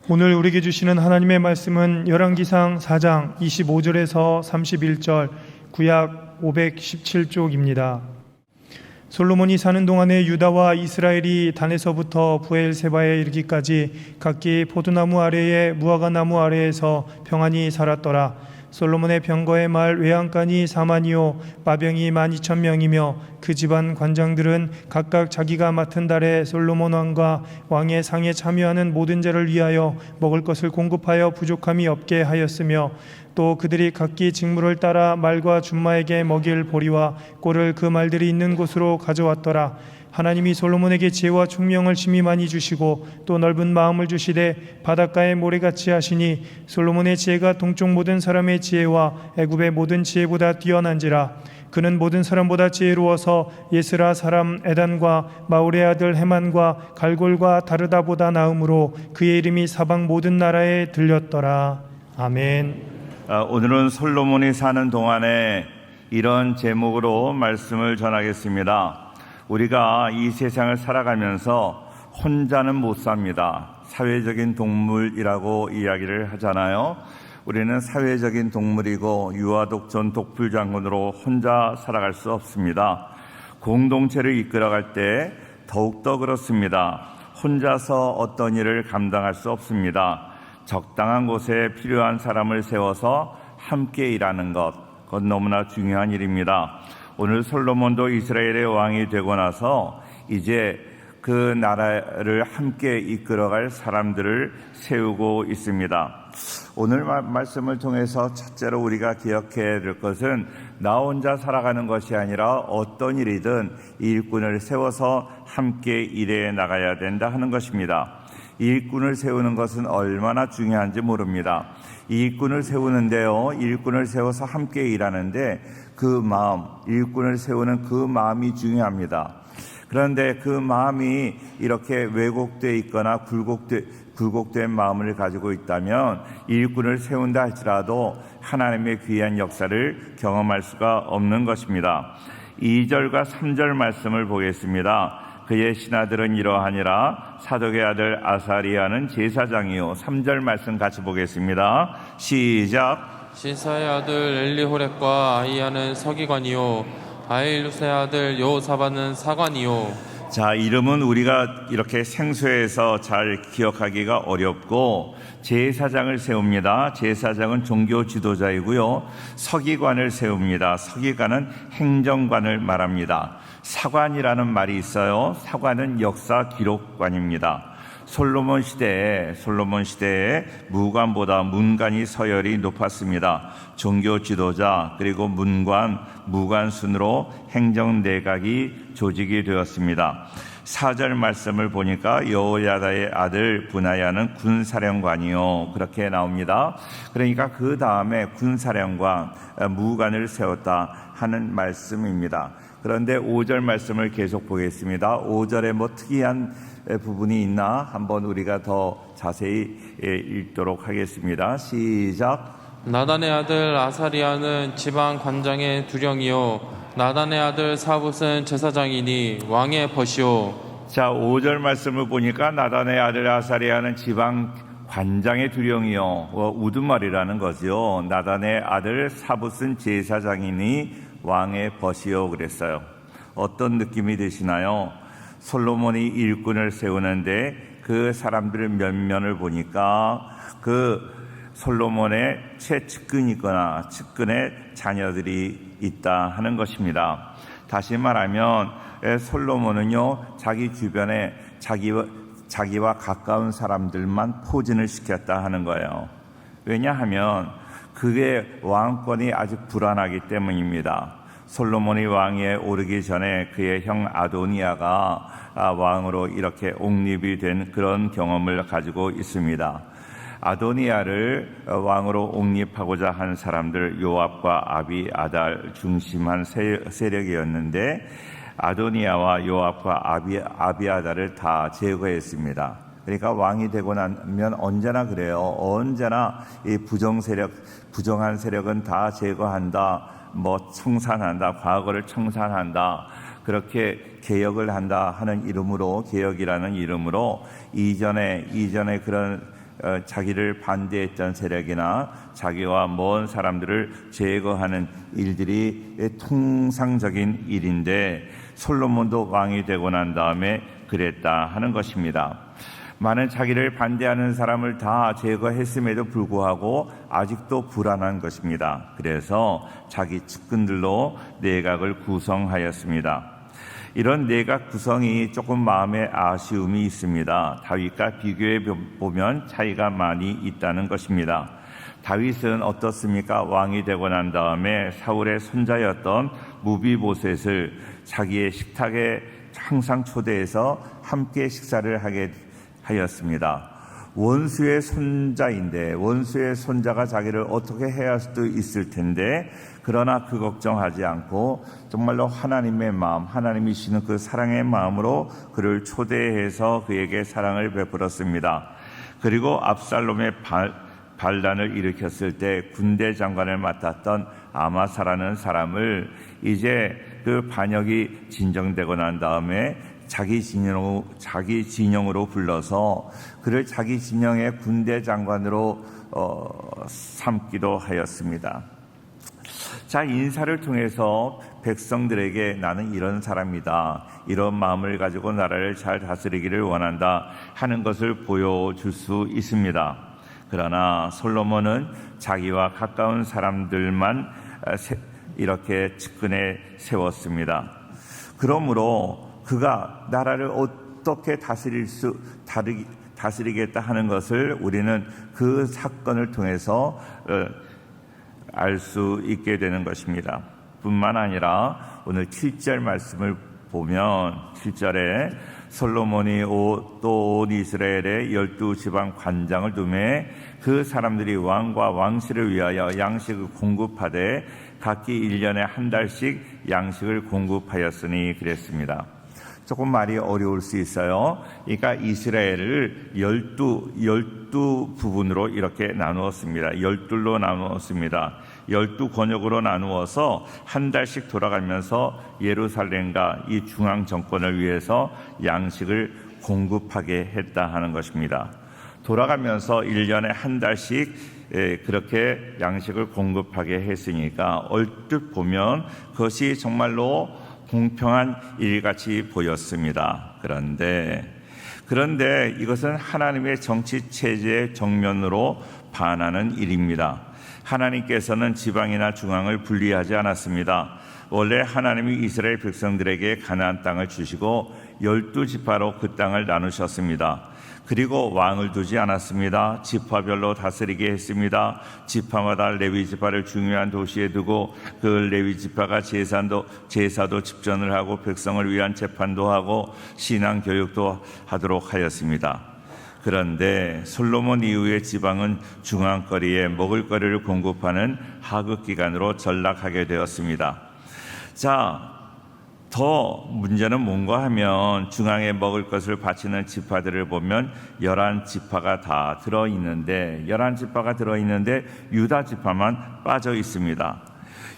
오늘 우리에게 주시는 하나님의 말씀은 열왕기상 4장 25절에서 31절, 구약 517쪽입니다. 솔로몬이 사는 동안에 유다와 이스라엘이 단에서부터 브엘세바에 이르기까지 각기 포도나무 아래에 무화과나무 아래에서 평안히 살았더라. 솔로몬의 병거의 말 외양간이 4만이요 마병이 12,000명이며 그 집안 관장들은 각각 자기가 맡은 달에 솔로몬 왕과 왕의 상에 참여하는 모든 자를 위하여 먹을 것을 공급하여 부족함이 없게 하였으며, 또 그들이 각기 직무를 따라 말과 준마에게 먹일 보리와 꼴을 그 말들이 있는 곳으로 가져왔더라. 하나님이 솔로몬에게 지혜와 총명을 심히 많이 주시고 또 넓은 마음을 주시되 바닷가의 모래같이 하시니, 솔로몬의 지혜가 동쪽 모든 사람의 지혜와 애굽의 모든 지혜보다 뛰어난지라. 그는 모든 사람보다 지혜로워서 예스라 사람 에단과 마울의 아들 헤만과 갈골과 다르다보다 나음으로 그의 이름이 사방 모든 나라에 들렸더라. 아멘. 오늘은 솔로몬이 사는 동안에 이런 제목으로 말씀을 전하겠습니다. 우리가 이 세상을 살아가면서 혼자는 못 삽니다. 사회적인 동물이라고 이야기를 하잖아요. 우리는 사회적인 동물이고 유아독존 독불장군으로 혼자 살아갈 수 없습니다. 공동체를 이끌어갈 때 더욱더 그렇습니다. 혼자서 어떤 일을 감당할 수 없습니다. 적당한 곳에 필요한 사람을 세워서 함께 일하는 것, 그건 너무나 중요한 일입니다. 오늘 솔로몬도 이스라엘의 왕이 되고 나서 이제 그 나라를 함께 이끌어갈 사람들을 세우고 있습니다. 오늘 말씀을 통해서 첫째로 우리가 기억해야 될 것은 나 혼자 살아가는 것이 아니라 어떤 일이든 일꾼을 세워서 함께 일해 나가야 된다 하는 것입니다. 일꾼을 세우는 것은 얼마나 중요한지 모릅니다. 일꾼을 세우는데요, 일꾼을 세워서 함께 일하는데 그 마음, 일꾼을 세우는 그 마음이 중요합니다. 그런데 그 마음이 이렇게 왜곡되어 있거나 굴곡된 마음을 가지고 있다면 일꾼을 세운다 할지라도 하나님의 귀한 역사를 경험할 수가 없는 것입니다. 2절과 3절 말씀을 보겠습니다. 그의 신하들은 이러하니라. 사독의 아들 아사리야는 제사장이요. 3절 말씀 같이 보겠습니다. 시작. 시사의 아들 엘리호렙과 아이야는 서기관이요 아일루스의 아들 여호사밧은 사관이요. 자, 이름은 우리가 이렇게 생소해서 잘 기억하기가 어렵고, 제사장을 세웁니다. 제사장은 종교 지도자이고요. 서기관을 세웁니다. 서기관은 행정관을 말합니다. 사관이라는 말이 있어요. 사관은 역사 기록관입니다. 솔로몬 시대에 무관보다 문관이 서열이 높았습니다. 종교 지도자 그리고 문관, 무관 순으로 행정 내각이 조직이 되었습니다. 4절 말씀을 보니까 여호야다의 아들 브나야는 군사령관이요, 그렇게 나옵니다. 그러니까 그 다음에 군사령관, 무관을 세웠다 하는 말씀입니다. 그런데 5절 말씀을 계속 보겠습니다. 5절에 뭐 특이한 부분이 있나 한번 우리가 더 자세히 읽도록 하겠습니다. 시작. 나단의 아들 아사리야는 지방 관장의 두령이요 나단의 아들 사붓은 제사장이니 왕의 벗이요. 자, 5절 말씀을 보니까 나단의 아들 아사리야는 지방 관장의 두령이요, 우두말이라는 거죠. 나단의 아들 사붓은 제사장이니 왕의 벗이요 그랬어요. 어떤 느낌이 드시나요? 솔로몬이 일꾼을 세우는데 그 사람들의 면면을 보니까 그 솔로몬의 최측근이거나 측근의 자녀들이 있다 하는 것입니다. 다시 말하면 솔로몬은요, 자기 주변에 자기와 가까운 사람들만 포진을 시켰다 하는 거예요. 왜냐하면 그의 왕권이 아직 불안하기 때문입니다. 솔로몬이 왕위에 오르기 전에 그의 형 아도니아가 왕으로 이렇게 옹립이 된 그런 경험을 가지고 있습니다. 아도니아를 왕으로 옹립하고자 한 사람들, 요압과 아비아달 중심한 세력이었는데 아도니아와 요압과 아비아달을 다 제거했습니다. 그러니까 왕이 되고 나면 언제나 그래요. 언제나 이 부정한 세력은 다 제거한다, 청산한다, 과거를 청산한다, 그렇게 개혁을 한다 하는 이름으로, 개혁이라는 이름으로 이전에 그런 자기를 반대했던 세력이나 자기와 먼 사람들을 제거하는 일들이 통상적인 일인데 솔로몬도 왕이 되고 난 다음에 그랬다 하는 것입니다. 많은 자기를 반대하는 사람을 다 제거했음에도 불구하고 아직도 불안한 것입니다. 그래서 자기 측근들로 내각을 구성하였습니다. 이런 내각 구성이 조금 마음에 아쉬움이 있습니다. 다윗과 비교해 보면 차이가 많이 있다는 것입니다. 다윗은 어떻습니까? 왕이 되고 난 다음에 사울의 손자였던 무비보셋을 자기의 식탁에 항상 초대해서 함께 식사를 하게 하였습니다. 원수의 손자인데 원수의 손자가 자기를 어떻게 해야 할 수도 있을 텐데 그러나 그 걱정하지 않고 정말로 하나님의 마음, 하나님이 주시는 그 사랑의 마음으로 그를 초대해서 그에게 사랑을 베풀었습니다. 그리고 압살롬의 반란을 일으켰을 때 군대 장관을 맡았던 아마사라는 사람을 이제 그 반역이 진정되고 난 다음에 자기 진영으로 불러서 그를 자기 진영의 군대 장관으로 삼기도 하였습니다. 자, 인사를 통해서 백성들에게 나는 이런 사람이다, 이런 마음을 가지고 나라를 잘 다스리기를 원한다 하는 것을 보여줄 수 있습니다. 그러나 솔로몬은 자기와 가까운 사람들만 이렇게 측근에 세웠습니다. 그러므로 그가 나라를 어떻게 다스리겠다 하는 것을 우리는 그 사건을 통해서 알 수 있게 되는 것입니다. 뿐만 아니라 오늘 7절 말씀을 보면 7절에 솔로몬이 또 온 이스라엘의 12지방 관장을 두매 그 사람들이 왕과 왕실을 위하여 양식을 공급하되 각기 1년에 한 달씩 양식을 공급하였으니 그랬습니다. 조금 말이 어려울 수 있어요. 그러니까 이스라엘을 12부분으로 이렇게 나누었습니다. 12로 나누었습니다. 12권역으로 나누어서 한 달씩 돌아가면서 예루살렘과 이 중앙 정권을 위해서 양식을 공급하게 했다 하는 것입니다. 돌아가면서 1년에 한 달씩 그렇게 양식을 공급하게 했으니까 얼핏 보면 그것이 정말로 공평한 일같이 보였습니다. 그런데 이것은 하나님의 정치 체제의 정면으로 반하는 일입니다. 하나님께서는 지방이나 중앙을 분리하지 않았습니다. 원래 하나님이 이스라엘 백성들에게 가나안 땅을 주시고 12지파로 그 땅을 나누셨습니다. 그리고 왕을 두지 않았습니다. 지파별로 다스리게 했습니다. 지파마다 레위 지파를 중요한 도시에 두고 그 레위 지파가 제사도 집전을 하고 백성을 위한 재판도 하고 신앙 교육도 하도록 하였습니다. 그런데 솔로몬 이후의 지방은 중앙거리에 먹을거리를 공급하는 하급기관으로 전락하게 되었습니다. 자, 더 문제는 뭔가 하면 중앙에 먹을 것을 바치는 지파들을 보면 11지파가 다 들어있는데 11지파가 들어있는데 유다 지파만 빠져 있습니다.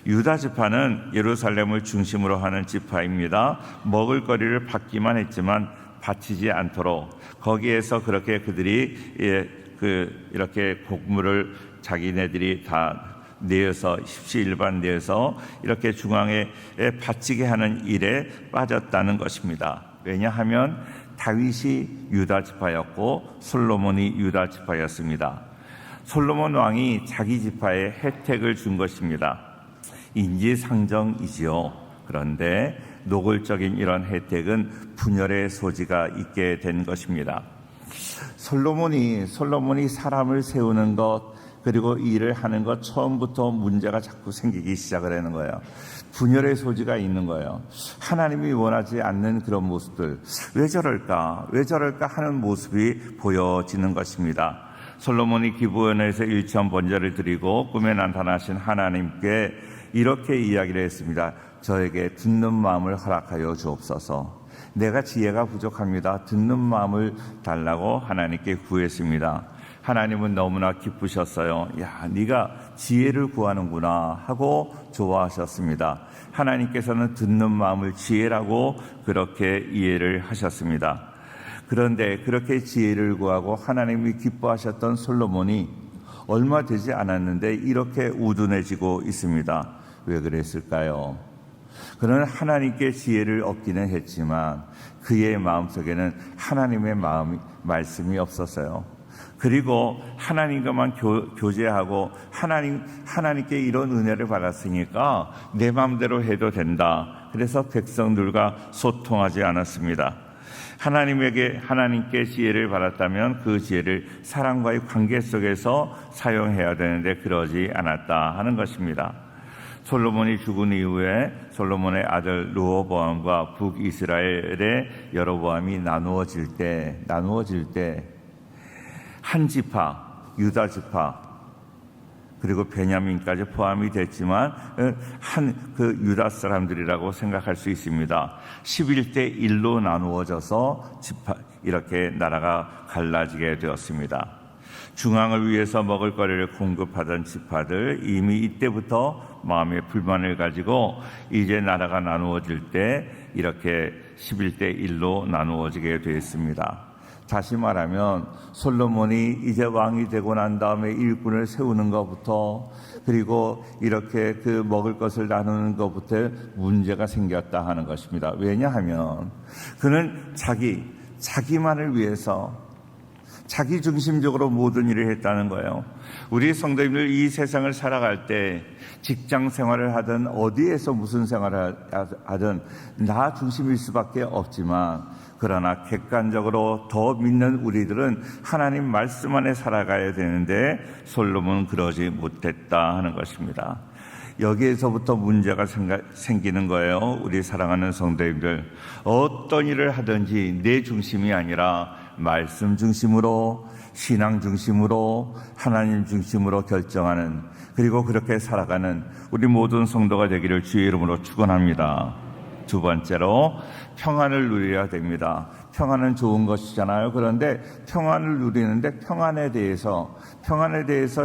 유다 지파는 예루살렘을 중심으로 하는 지파입니다. 먹을거리를 받기만 했지만 바치지 않도록 거기에서 그렇게 그들이 이렇게 곡물을 자기네들이 다 내어서 십시일반 내어서 이렇게 중앙에 바치게 하는 일에 빠졌다는 것입니다. 왜냐하면 다윗이 유다 지파였고 솔로몬이 유다 지파였습니다. 솔로몬 왕이 자기 지파에 혜택을 준 것입니다. 인지상정이지요. 그런데 노골적인 이런 혜택은 분열의 소지가 있게 된 것입니다. 솔로몬이 사람을 세우는 것 그리고 일을 하는 것 처음부터 문제가 자꾸 생기기 시작을 하는 거예요. 분열의 소지가 있는 거예요. 하나님이 원하지 않는 그런 모습들, 왜 저럴까 하는 모습이 보여지는 것입니다. 솔로몬이 기브온에서 일천 번제를 드리고 꿈에 나타나신 하나님께 이렇게 이야기를 했습니다. 저에게 듣는 마음을 허락하여 주옵소서. 내가 지혜가 부족합니다. 듣는 마음을 달라고 하나님께 구했습니다. 하나님은 너무나 기쁘셨어요. 야, 네가 지혜를 구하는구나 하고 좋아하셨습니다. 하나님께서는 듣는 마음을 지혜라고 그렇게 이해를 하셨습니다. 그런데 그렇게 지혜를 구하고 하나님이 기뻐하셨던 솔로몬이 얼마 되지 않았는데 이렇게 우둔해지고 있습니다. 왜 그랬을까요? 그는 하나님께 지혜를 얻기는 했지만 그의 마음속에는 하나님의 말씀이 없었어요. 그리고 하나님과만 교제하고 하나님께 이런 은혜를 받았으니까 내 마음대로 해도 된다. 그래서 백성들과 소통하지 않았습니다. 하나님께 지혜를 받았다면 그 지혜를 사람과의 관계 속에서 사용해야 되는데 그러지 않았다 하는 것입니다. 솔로몬이 죽은 이후에 솔로몬의 아들 르호보암과 북이스라엘의 여로보암이 나누어질 때 한 지파, 유다 지파 그리고 베냐민까지 포함이 됐지만 그 유다 사람들이라고 생각할 수 있습니다. 11대 1로 나누어져서 이렇게 나라가 갈라지게 되었습니다. 중앙을 위해서 먹을거리를 공급하던 지파들 이미 이때부터 마음의 불만을 가지고 이제 나라가 나누어질 때 이렇게 11대 1로 나누어지게 되었습니다. 다시 말하면 솔로몬이 이제 왕이 되고 난 다음에 일꾼을 세우는 것부터 그리고 이렇게 그 먹을 것을 나누는 것부터 문제가 생겼다 하는 것입니다. 왜냐하면 그는 자기만을 위해서 자기 중심적으로 모든 일을 했다는 거예요. 우리 성도님들 이 세상을 살아갈 때 직장 생활을 하든 어디에서 무슨 생활을 하든 나 중심일 수밖에 없지만 그러나 객관적으로 더 믿는 우리들은 하나님 말씀 안에 살아가야 되는데 솔로몬은 그러지 못했다 하는 것입니다. 여기에서부터 문제가 생기는 거예요. 우리 사랑하는 성도님들, 어떤 일을 하든지 내 중심이 아니라 말씀 중심으로, 신앙 중심으로, 하나님 중심으로 결정하는, 그리고 그렇게 살아가는 우리 모든 성도가 되기를 주의 이름으로 축원합니다. 두 번째로 평안을 누려야 됩니다. 평안은 좋은 것이잖아요. 그런데 평안을 누리는데 평안에 대해서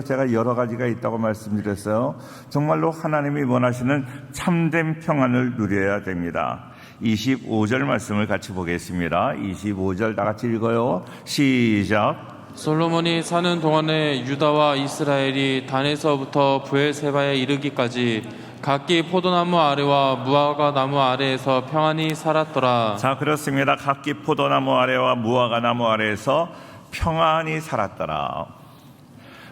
제가 여러 가지가 있다고 말씀드렸어요. 정말로 하나님이 원하시는 참된 평안을 누려야 됩니다. 25절 말씀을 같이 보겠습니다. 25절 다 같이 읽어요. 시작. 솔로몬이 사는 동안에 유다와 이스라엘이 단에서부터 브엘세바에 이르기까지 각기 포도나무 아래와 무화과 나무 아래에서 평안히 살았더라. 자, 그렇습니다. 각기 포도나무 아래와 무화과 나무 아래에서 평안히 살았더라.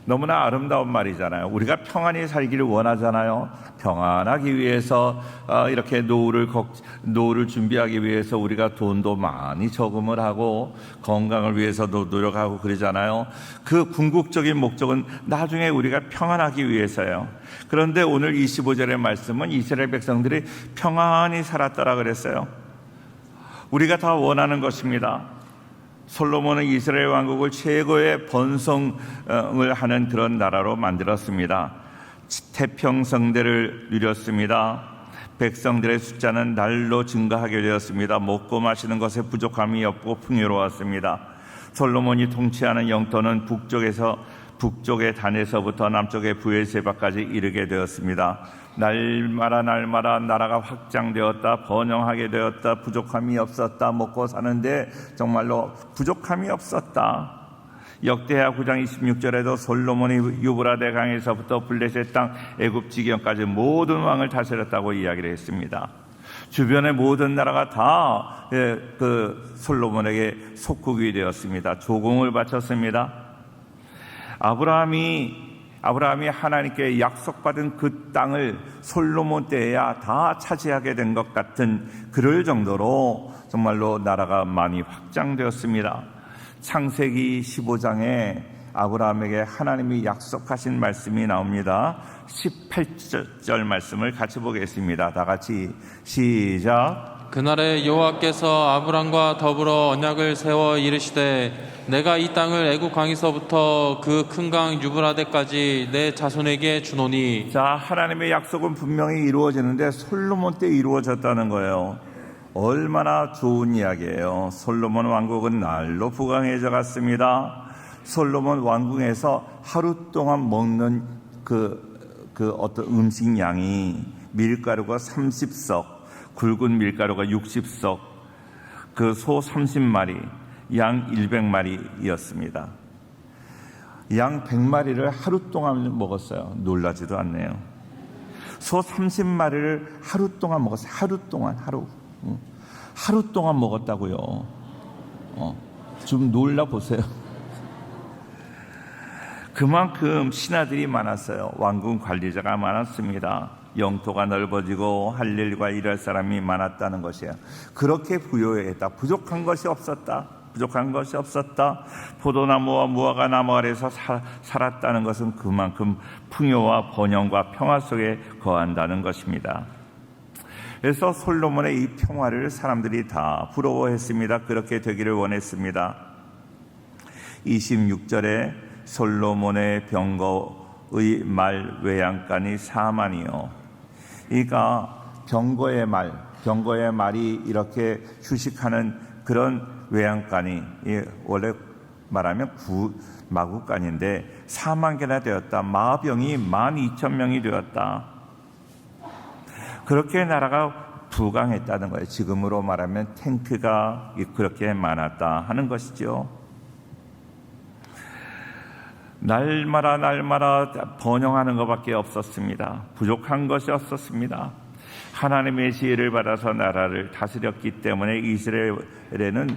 너무나 아름다운 말이잖아요. 우리가 평안히 살기를 원하잖아요. 평안하기 위해서 이렇게 노후를 준비하기 위해서 우리가 돈도 많이 저금을 하고 건강을 위해서도 노력하고 그러잖아요. 그 궁극적인 목적은 나중에 우리가 평안하기 위해서예요. 그런데 오늘 25절의 말씀은 이스라엘 백성들이 평안히 살았더라 그랬어요. 우리가 다 원하는 것입니다. 솔로몬은 이스라엘 왕국을 최고의 번성을 하는 그런 나라로 만들었습니다. 태평성대를 누렸습니다. 백성들의 숫자는 날로 증가하게 되었습니다. 먹고 마시는 것에 부족함이 없고 풍요로웠습니다. 솔로몬이 통치하는 영토는 북쪽의 단에서부터 남쪽의 브엘세바까지 이르게 되었습니다. 날마다 나라가 확장되었다, 번영하게 되었다, 부족함이 없었다, 먹고 사는데 정말로 부족함이 없었다. 역대하 9장 26절에도 솔로몬이 유브라데 강에서부터 블레셋 땅 애굽 지경까지 모든 왕을 다스렸다고 이야기를 했습니다. 주변의 모든 나라가 다 그 솔로몬에게 속국이 되었습니다. 조공을 바쳤습니다. 아브라함이 하나님께 약속받은 그 땅을 솔로몬 때에야 다 차지하게 된 것 같은 그럴 정도로 정말로 나라가 많이 확장되었습니다. 창세기 15장에 아브라함에게 하나님이 약속하신 말씀이 나옵니다. 18절 말씀을 같이 보겠습니다. 다 같이 시작. 그날에 여호와께서 아브람과 더불어 언약을 세워 이르시되 내가 이 땅을 애굽 강에서부터 그 큰 강 유브라데까지 내 자손에게 주노니. 자, 하나님의 약속은 분명히 이루어지는데 솔로몬 때 이루어졌다는 거예요. 얼마나 좋은 이야기예요. 솔로몬 왕국은 날로 부강해져 갔습니다. 솔로몬 왕궁에서 하루 동안 먹는 그 어떤 음식 양이 밀가루가 30석, 굵은 밀가루가 60석, 그 소 30마리, 양 100마리였습니다. 양 100마리를 하루 동안 먹었어요. 놀라지도 않네요. 소 30마리를 하루 동안 먹었어요. 하루 동안, 하루 동안 먹었다고요. 좀 놀라 보세요. 그만큼 신하들이 많았어요. 왕궁 관리자가 많았습니다. 영토가 넓어지고 할 일과 일할 사람이 많았다는 것이에요. 그렇게 부유했다. 부족한 것이 없었다. 포도나무와 무화과 나무 아래서 살았다는 것은 그만큼 풍요와 번영과 평화 속에 거한다는 것입니다. 그래서 솔로몬의 이 평화를 사람들이 다 부러워했습니다. 그렇게 되기를 원했습니다. 26절에 솔로몬의 병거의 말 외양간이 4만이요. 그러니까 병거의 말이 이렇게 휴식하는 그런 외양간이 원래 말하면 마구간인데 4만 개나 되었다. 마병이 12,000명이 되었다. 그렇게 나라가 부강했다는 거예요. 지금으로 말하면 탱크가 그렇게 많았다 하는 것이죠. 날마다 번영하는 것밖에 없었습니다. 부족한 것이 없었습니다. 하나님의 지혜를 받아서 나라를 다스렸기 때문에 이스라엘에는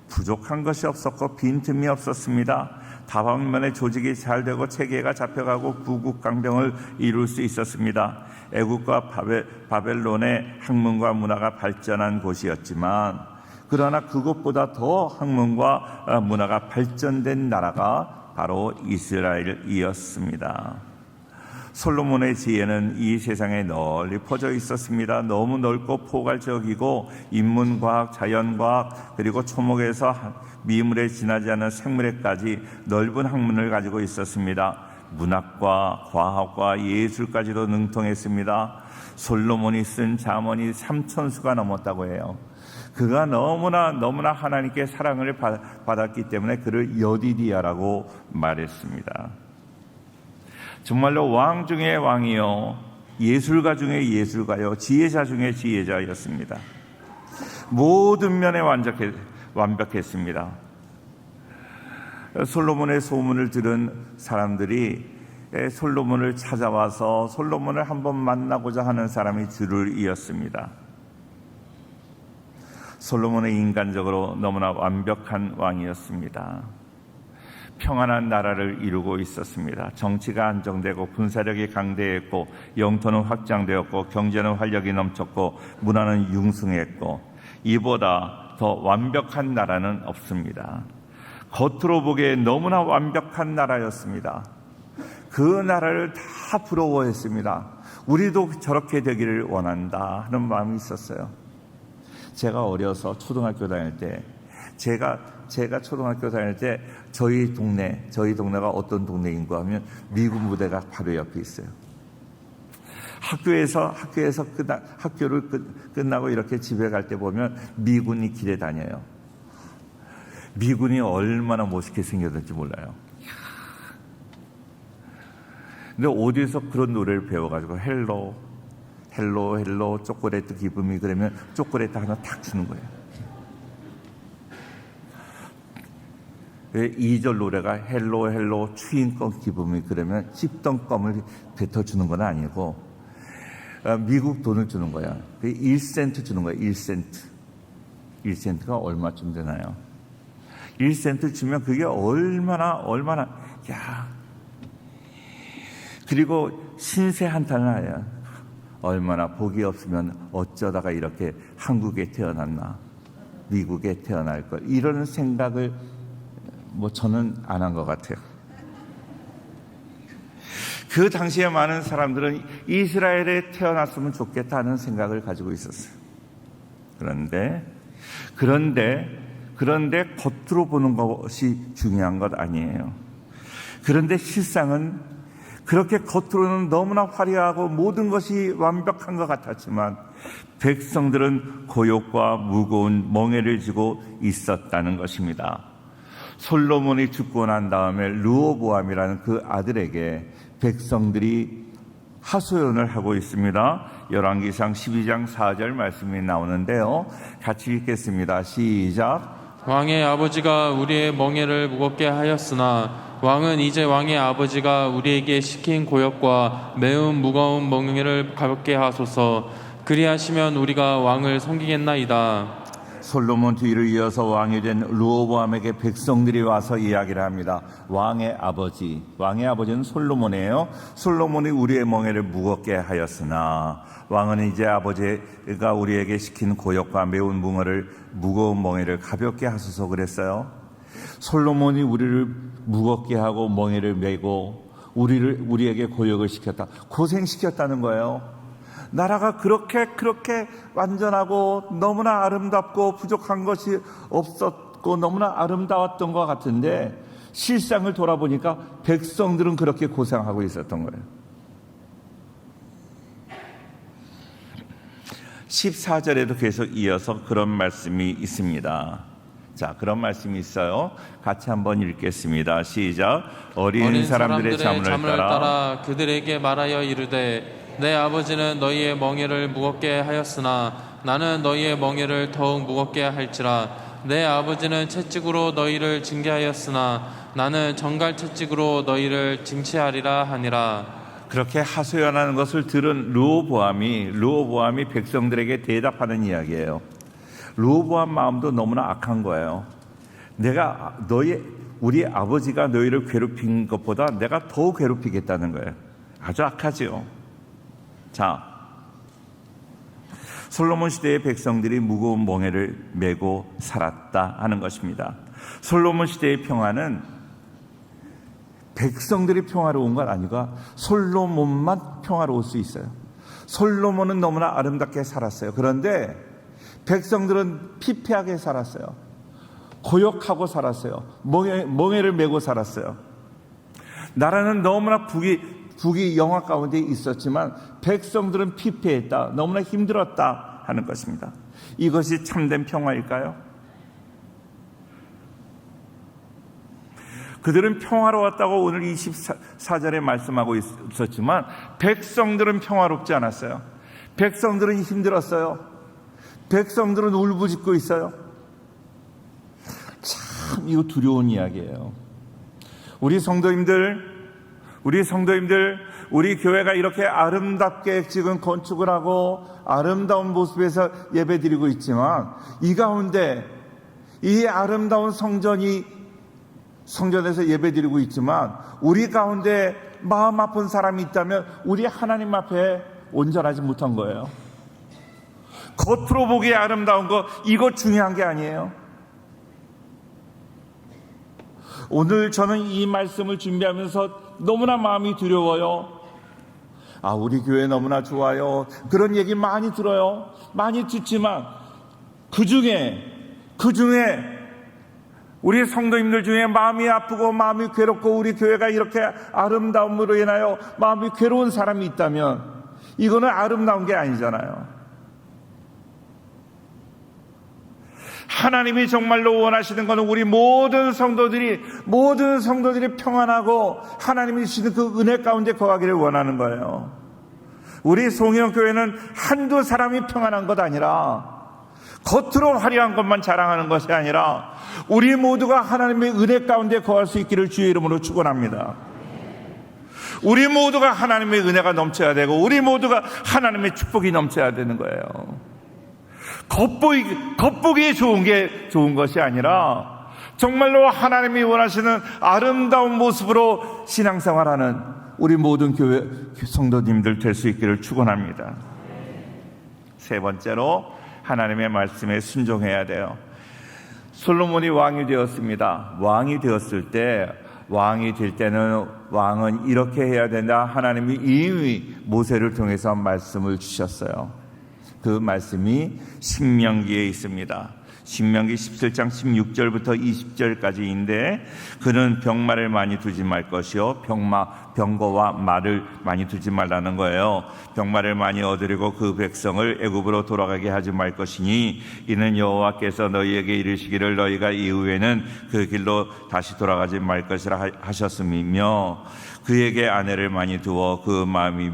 부족한 것이 없었고 빈틈이 없었습니다. 다방면의 조직이 잘 되고 체계가 잡혀가고 구국강병을 이룰 수 있었습니다. 애국과 바벨론의 학문과 문화가 발전한 곳이었지만 그러나 그것보다 더 학문과 문화가 발전된 나라가 바로 이스라엘이었습니다. 솔로몬의 지혜는 이 세상에 널리 퍼져 있었습니다. 너무 넓고 포괄적이고 인문과학, 자연과학, 그리고 초목에서 미물에 지나지 않은 생물에까지 넓은 학문을 가지고 있었습니다. 문학과 과학과 예술까지도 능통했습니다. 솔로몬이 쓴 잠언이 3,000수가 넘었다고 해요. 그가 너무나 하나님께 사랑을 받았기 때문에 그를 여디디아라고 말했습니다. 정말로 왕 중에 왕이요, 예술가 중에 예술가요, 지혜자 중에 지혜자였습니다. 모든 면에 완벽했습니다. 솔로몬의 소문을 들은 사람들이 솔로몬을 찾아와서 솔로몬을 한번 만나고자 하는 사람이 줄을 이었습니다. 솔로몬은 인간적으로 너무나 완벽한 왕이었습니다. 평안한 나라를 이루고 있었습니다. 정치가 안정되고 군사력이 강대했고 영토는 확장되었고 경제는 활력이 넘쳤고 문화는 융승했고 이보다 더 완벽한 나라는 없습니다. 겉으로 보기에 너무나 완벽한 나라였습니다. 그 나라를 다 부러워했습니다. 우리도 저렇게 되기를 원한다 하는 마음이 있었어요. 제가 어려서 초등학교 다닐 때 제가 초등학교 다닐 때 저희 동네가 어떤 동네인가 하면 미군 부대가 바로 옆에 있어요. 학교를 끝나고 이렇게 집에 갈 때 보면 미군이 길에 다녀요. 미군이 얼마나 멋있게 생겼는지 몰라요. 근데 어디서 그런 노래를 배워가지고 헬로 초콜릿 기쁨이 그러면 초콜릿 하나 탁 주는 거예요. 2절 노래가 헬로 추인껌 기쁨이 그러면 씹던 껌을 뱉어주는 건 아니고 미국 돈을 주는 거야. 1센트 주는 거야. 1센트가 얼마쯤 되나요? 1센트 주면 그게 얼마나 그리고 신세 한탄을 해요. 얼마나 복이 없으면 어쩌다가 이렇게 한국에 태어났나, 미국에 태어날 걸, 이런 생각을 저는 안 한 것 같아요. 그 당시에 많은 사람들은 이스라엘에 태어났으면 좋겠다 하는 생각을 가지고 있었어요. 그런데 겉으로 보는 것이 중요한 것 아니에요. 그런데 실상은 그렇게 겉으로는 너무나 화려하고 모든 것이 완벽한 것 같았지만 백성들은 고욕과 무거운 멍에를 지고 있었다는 것입니다. 솔로몬이 죽고 난 다음에 르호보암이라는 그 아들에게 백성들이 하소연을 하고 있습니다. 열왕기상 12장 4절 말씀이 나오는데요. 같이 읽겠습니다. 시작. 왕의 아버지가 우리의 멍에를 무겁게 하였으나 왕은 이제 왕의 아버지가 우리에게 시킨 고역과 매우 무거운 멍에를 가볍게 하소서. 그리하시면 우리가 왕을 섬기겠나이다. 솔로몬 뒤를 이어서 왕이 된 르호보암에게 백성들이 와서 이야기를 합니다. 왕의 아버지는 솔로몬이에요. 솔로몬이 우리의 멍에를 무겁게 하였으나 왕은 이제 아버지가 우리에게 시킨 고역과 매운 무거운 멍에를 가볍게 하소서 그랬어요. 솔로몬이 우리를 무겁게 하고 멍에를 메고 우리에게 고역을 시켰다. 고생시켰다는 거예요. 나라가 그렇게 완전하고 너무나 아름답고 부족한 것이 없었고 너무나 아름다웠던 것 같은데 실상을 돌아보니까 백성들은 그렇게 고생하고 있었던 거예요. 14절에도 계속 이어서 그런 말씀이 있습니다. 자, 그런 말씀이 있어요. 같이 한번 읽겠습니다. 시작. 어린 사람들의 자문을 따라 그들에게 말하여 이르되 내 아버지는 너희의 멍에를 무겁게 하였으나 나는 너희의 멍에를 더욱 무겁게 할지라. 내 아버지는 채찍으로 너희를 징계하였으나 나는 정갈 채찍으로 너희를 징치하리라 하니라. 그렇게 하소연하는 것을 들은 르호보암이 백성들에게 대답하는 이야기예요. 르호보암 마음도 너무나 악한 거예요. 우리 아버지가 너희를 괴롭힌 것보다 내가 더 괴롭히겠다는 거예요. 아주 악하지요. 자, 솔로몬 시대의 백성들이 무거운 멍에를 메고 살았다 하는 것입니다. 솔로몬 시대의 평화는 백성들이 평화로운 건 아니고 솔로몬만 평화로울 수 있어요. 솔로몬은 너무나 아름답게 살았어요. 그런데 백성들은 피폐하게 살았어요. 고역하고 살았어요. 멍에를 메고 살았어요. 나라는 너무나 북이 영화 가운데 있었지만 백성들은 피폐했다. 너무나 힘들었다 하는 것입니다. 이것이 참된 평화일까요? 그들은 평화로웠다고 오늘 24절에 말씀하고 있었지만 백성들은 평화롭지 않았어요. 백성들은 힘들었어요. 백성들은 울부짖고 있어요. 참 이거 두려운 이야기예요. 우리 성도님들, 우리 교회가 이렇게 아름답게 지금 건축을 하고 아름다운 모습에서 예배드리고 있지만 이 가운데 이 아름다운 성전에서 예배드리고 있지만 우리 가운데 마음 아픈 사람이 있다면 우리 하나님 앞에 온전하지 못한 거예요. 겉으로 보기에 아름다운 거 이거 중요한 게 아니에요. 오늘 저는 이 말씀을 준비하면서 너무나 마음이 두려워요. 우리 교회 너무나 좋아요. 그런 얘기 많이 들어요. 많이 듣지만 그 중에 우리 성도님들 중에 마음이 아프고 마음이 괴롭고 우리 교회가 이렇게 아름다움으로 인하여 마음이 괴로운 사람이 있다면 이거는 아름다운 게 아니잖아요. 하나님이 정말로 원하시는 것은 우리 모든 성도들이 평안하고 하나님이 주시는 그 은혜 가운데 거하기를 원하는 거예요. 우리 송영교회는 한두 사람이 평안한 것 아니라 겉으로 화려한 것만 자랑하는 것이 아니라 우리 모두가 하나님의 은혜 가운데 거할 수 있기를 주의 이름으로 축원합니다. 우리 모두가 하나님의 은혜가 넘쳐야 되고 우리 모두가 하나님의 축복이 넘쳐야 되는 거예요. 겉보기에 좋은 것이 아니라 정말로 하나님이 원하시는 아름다운 모습으로 신앙생활하는 우리 모든 교회 성도님들 될 수 있기를 축원합니다. 세 번째로 하나님의 말씀에 순종해야 돼요. 솔로몬이 왕이 되었습니다. 왕이 되었을 때 왕이 될 때는 왕은 이렇게 해야 된다. 하나님이 이미 모세를 통해서 말씀을 주셨어요. 그 말씀이 신명기에 있습니다. 신명기 17장 16절부터 20절까지인데 그는 병마를 많이 두지 말 것이요 병거와 말을 많이 두지 말라는 거예요. 병마를 많이 얻으려고 그 백성을 애굽으로 돌아가게 하지 말 것이니 이는 여호와께서 너희에게 이르시기를 너희가 이후에는 그 길로 다시 돌아가지 말 것이라 하셨음이며 그에게 아내를 많이 두어 그 마음이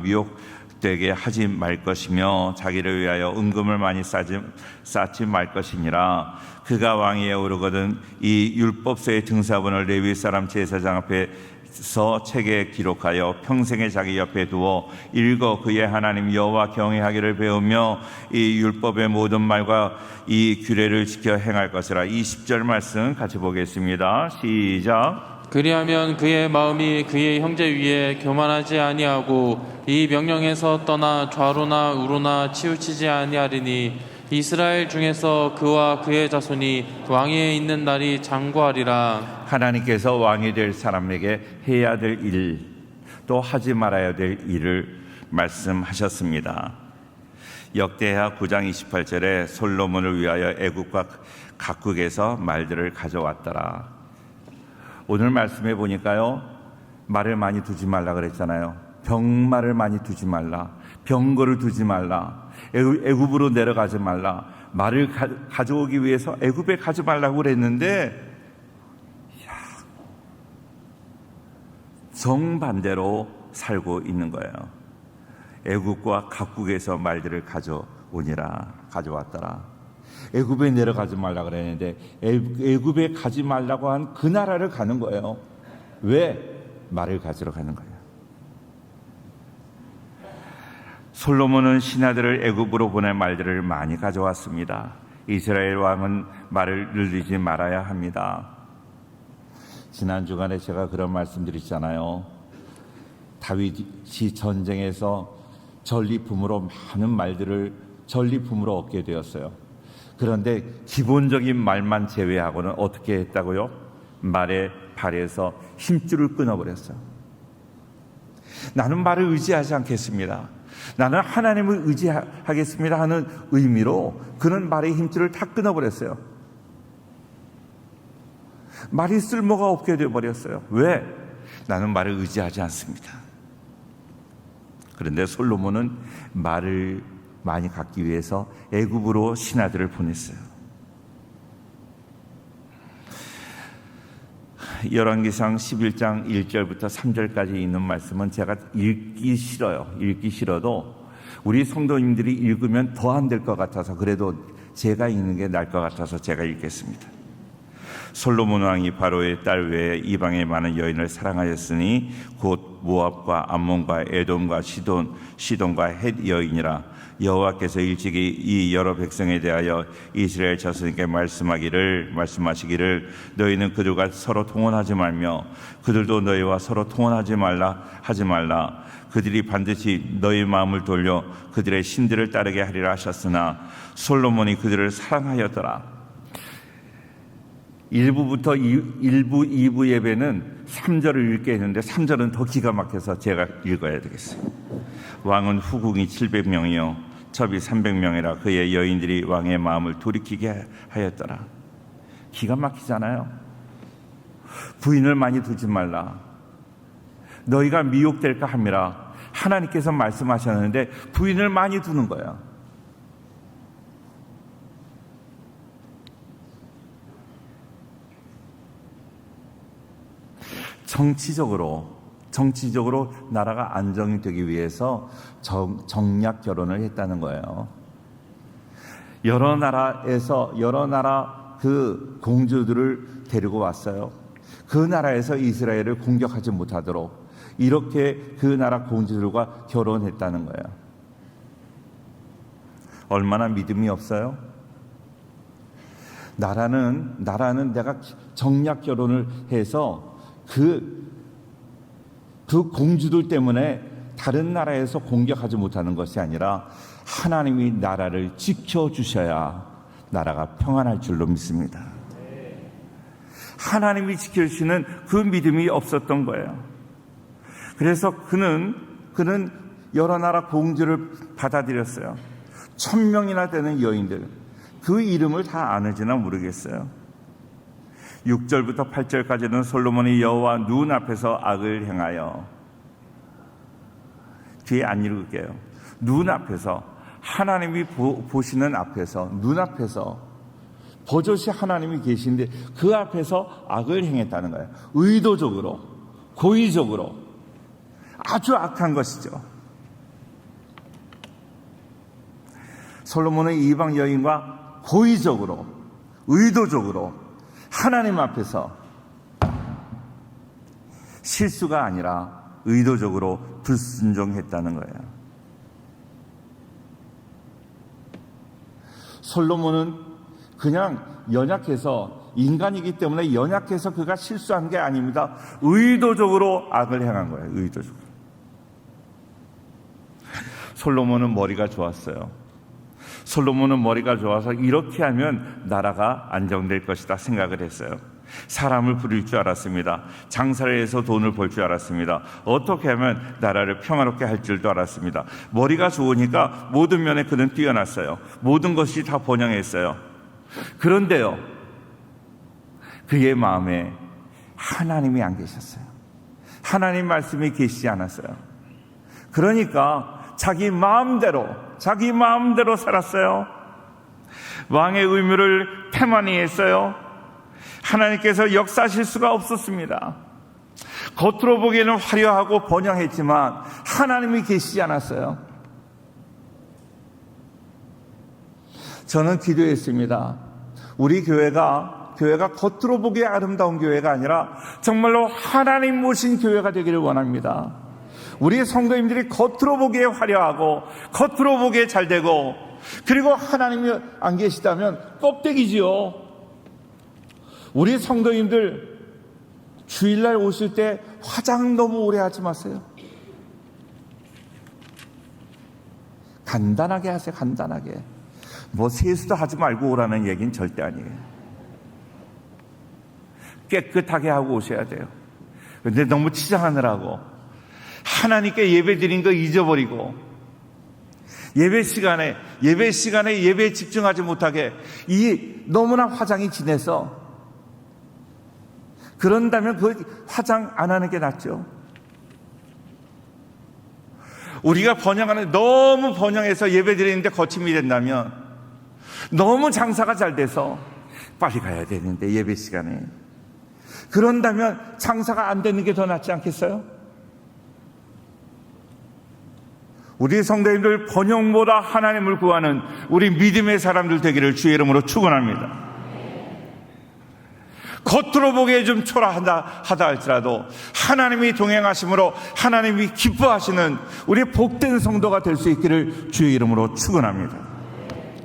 복되게 하지 말 것이며 자기를 위하여 은금을 많이 쌓지 말 것이니라. 그가 왕위에 오르거든 이 율법서의 등사본을 레위 사람 제사장 앞에서 책에 기록하여 평생에 자기 옆에 두어 읽어 그의 하나님 여호와 경외하기를 배우며 이 율법의 모든 말과 이 규례를 지켜 행할 것이라. 20절 말씀 같이 보겠습니다. 시작. 그리하면 그의 마음이 그의 형제 위에 교만하지 아니하고 이 명령에서 떠나 좌로나 우로나 치우치지 아니하리니 이스라엘 중에서 그와 그의 자손이 왕위에 있는 날이 장구하리라. 하나님께서 왕이 될 사람에게 해야 될 일, 또 하지 말아야 될 일을 말씀하셨습니다. 역대하 9장 28절에 솔로몬을 위하여 애국과 각국에서 말들을 가져왔더라. 오늘 말씀해 보니까요, 말을 많이 두지 말라 그랬잖아요. 병말을 많이 두지 말라, 병거를 두지 말라, 애굽으로 내려가지 말라, 말을 가져오기 위해서 애굽에 가지 말라고 그랬는데 정반대로 살고 있는 거예요. 애굽과 각국에서 말들을 가져왔더라. 애굽에 내려가지 말라 그랬는데 애굽에 가지 말라고 한 그 나라를 가는 거예요. 왜? 말을 가지러 가는 거예요. 솔로몬은 신하들을 애굽으로 보낼 말들을 많이 가져왔습니다. 이스라엘 왕은 말을 늘리지 말아야 합니다. 지난 주간에 제가 그런 말씀드렸잖아요. 다윗이 전쟁에서 전리품으로 많은 말들을 전리품으로 얻게 되었어요. 그런데 기본적인 말만 제외하고는 어떻게 했다고요? 말의 발에서 힘줄을 끊어버렸어요. 나는 말을 의지하지 않겠습니다. 나는 하나님을 의지하겠습니다 하는 의미로 그는 말의 힘줄을 다 끊어버렸어요. 말이 쓸모가 없게 되어버렸어요. 왜? 나는 말을 의지하지 않습니다. 그런데 솔로몬은 말을 많이 갖기 위해서 애굽으로 신하들을 보냈어요. 열왕기상 11장 1절부터 3절까지 있는 말씀은 제가 읽기 싫어요. 읽기 싫어도 우리 성도님들이 읽으면 더 안 될 것 같아서, 그래도 제가 읽는 게 나을 것 같아서 제가 읽겠습니다. 솔로몬 왕이 바로의 딸 외에 이방의 많은 여인을 사랑하였으니 곧 모압과 암몬과 에돔과 시돈과 헷 여인이라. 여호와께서 일찍이 이 여러 백성에 대하여 이스라엘 자손에게 말씀하시기를 너희는 그들과 서로 통혼하지 말며 그들도 너희와 서로 통혼하지 하지 말라. 그들이 반드시 너희 마음을 돌려 그들의 신들을 따르게 하리라 하셨으나 솔로몬이 그들을 사랑하였더라. 1부부터 2부 예배는 3절을 읽게 했는데 3절은 더 기가 막혀서 제가 읽어야 되겠어요. 왕은 후궁이 700명이요 첩이 300명이라 그의 여인들이 왕의 마음을 돌이키게 하였더라. 기가 막히잖아요. 부인을 많이 두지 말라. 너희가 미혹될까 함이라. 하나님께서 말씀하셨는데 부인을 많이 두는 거야. 정치적으로 나라가 안정이 되기 위해서 정략 결혼을 했다는 거예요. 여러 나라 그 공주들을 데리고 왔어요. 그 나라에서 이스라엘을 공격하지 못하도록 이렇게 그 나라 공주들과 결혼했다는 거예요. 얼마나 믿음이 없어요? 나라는 내가 정략 결혼을 해서 그 공주들 때문에 다른 나라에서 공격하지 못하는 것이 아니라 하나님이 나라를 지켜주셔야 나라가 평안할 줄로 믿습니다. 하나님이 지켜주시는 그 믿음이 없었던 거예요. 그래서 그는 여러 나라 공주를 받아들였어요. 1000명이나 되는 여인들, 그 이름을 다 아는지나 모르겠어요. 6절부터 8절까지는 솔로몬이 여호와 눈앞에서 악을 행하여, 뒤에 안 읽을게요. 눈앞에서, 하나님이 보시는 앞에서, 눈앞에서 버젓이 하나님이 계신데 그 앞에서 악을 행했다는 거예요. 의도적으로, 고의적으로 아주 악한 것이죠. 솔로몬은 이방 여인과 고의적으로, 의도적으로 하나님 앞에서 실수가 아니라 의도적으로 불순종했다는 거예요. 솔로몬은 그냥 연약해서, 인간이기 때문에 연약해서 그가 실수한 게 아닙니다. 의도적으로 악을 행한 거예요. 의도적으로. 솔로몬은 머리가 좋았어요. 솔로몬은 머리가 좋아서 이렇게 하면 나라가 안정될 것이다 생각을 했어요. 사람을 부릴 줄 알았습니다. 장사를 해서 돈을 벌 줄 알았습니다. 어떻게 하면 나라를 평화롭게 할 줄도 알았습니다. 머리가 좋으니까 모든 면에 그는 뛰어났어요. 모든 것이 다 번영했어요. 그런데요, 그의 마음에 하나님이 안 계셨어요. 하나님 말씀이 계시지 않았어요. 그러니까 자기 마음대로 살았어요. 왕의 의무를 태만히 했어요. 하나님께서 역사하실 수가 없었습니다. 겉으로 보기에는 화려하고 번영했지만 하나님이 계시지 않았어요. 저는 기도했습니다. 우리 교회가 겉으로 보기에 아름다운 교회가 아니라 정말로 하나님 모신 교회가 되기를 원합니다. 우리 성도님들이 겉으로 보기에 화려하고 겉으로 보기에 잘되고, 그리고 하나님이 안 계시다면 껍데기지요. 우리 성도님들 주일날 오실 때 화장 너무 오래 하지 마세요. 간단하게 하세요. 간단하게. 뭐 세수도 하지 말고 오라는 얘기는 절대 아니에요. 깨끗하게 하고 오셔야 돼요. 근데 너무 치장하느라고 하나님께 예배 드린 거 잊어버리고, 예배 시간에 예배에 집중하지 못하게 너무나 화장이 진해서, 그런다면 그 화장 안 하는 게 낫죠. 우리가 너무 번영해서 예배 드리는데 거침이 된다면, 너무 장사가 잘 돼서 빨리 가야 되는데 예배 시간에, 그런다면 장사가 안 되는 게 더 낫지 않겠어요? 우리 성도님들 번영보다 하나님을 구하는 우리 믿음의 사람들 되기를 주의 이름으로 축원합니다. 겉으로 보기에 좀 초라하다 할지라도 하나님이 동행하심으로 하나님이 기뻐하시는 우리 복된 성도가 될 수 있기를 주의 이름으로 축원합니다.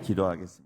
기도하겠습니다.